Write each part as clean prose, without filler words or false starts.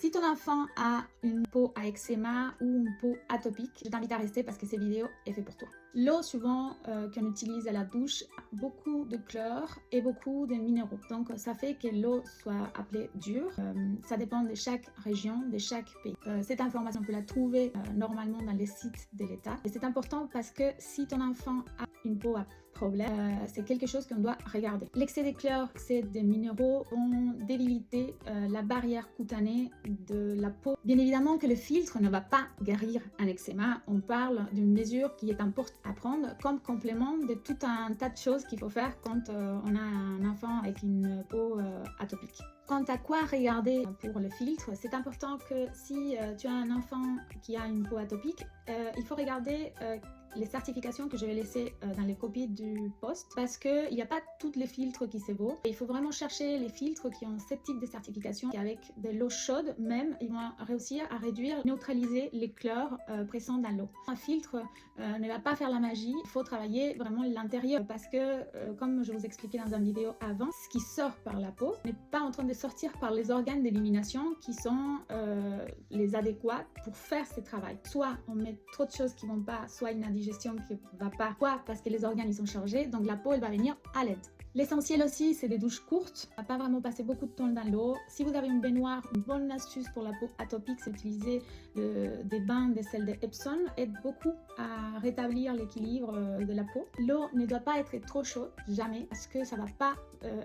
Si ton enfant a une peau à eczéma ou une peau atopique, je t'invite à rester parce que cette vidéo est faite pour toi. L'eau souvent qu'on utilise à la douche a beaucoup de chlore et beaucoup de minéraux. Donc ça fait que l'eau soit appelée dure. Ça dépend de chaque région, de chaque pays. Cette information, on peut la trouver normalement dans les sites de l'État. Et c'est important parce que si ton enfant a une peau à problème, c'est quelque chose qu'on doit regarder. L'excès de chlore, excès de minéraux vont débiliter la barrière cutanée de la peau. Bien évidemment que le filtre ne va pas guérir un eczéma. On parle d'une mesure qui est importante à prendre comme complément de tout un tas de choses qu'il faut faire quand on a un enfant avec une peau atopique. Quant à quoi regarder pour le filtre, c'est important que si tu as un enfant qui a une peau atopique, il faut regarder les certifications que je vais laisser dans les copies du post parce qu'il n'y a pas tous les filtres qui se vaut. Il faut vraiment chercher les filtres qui ont ce type de certification et avec de l'eau chaude même, ils vont réussir à réduire, neutraliser les chlores présents dans l'eau. Un filtre ne va pas faire la magie, il faut travailler vraiment l'intérieur parce que comme je vous expliquais dans une vidéo avant, ce qui sort par la peau n'est pas en train de sortir par les organes d'élimination qui sont les adéquats pour faire ce travail. Soit on met trop de choses qui vont pas, soit une indigestion qui va pas, soit parce que les organes ils sont chargés, donc la peau elle va venir à l'aide. L'essentiel aussi, c'est des douches courtes, on va pas vraiment passer beaucoup de temps dans l'eau. Si vous avez une baignoire, une bonne astuce pour la peau atopique, c'est d'utiliser des bains de sel de Epsom, aide beaucoup à rétablir l'équilibre de la peau. L'eau ne doit pas être trop chaude, jamais, parce que ça va pas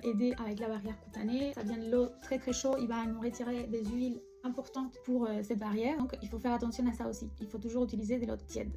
aider avec la barrière cutanée. Ça vient de l'eau très très chaude, il va nous retirer des huiles importantes pour cette barrière, donc il faut faire attention à ça aussi. Il faut toujours utiliser de l'eau tiède.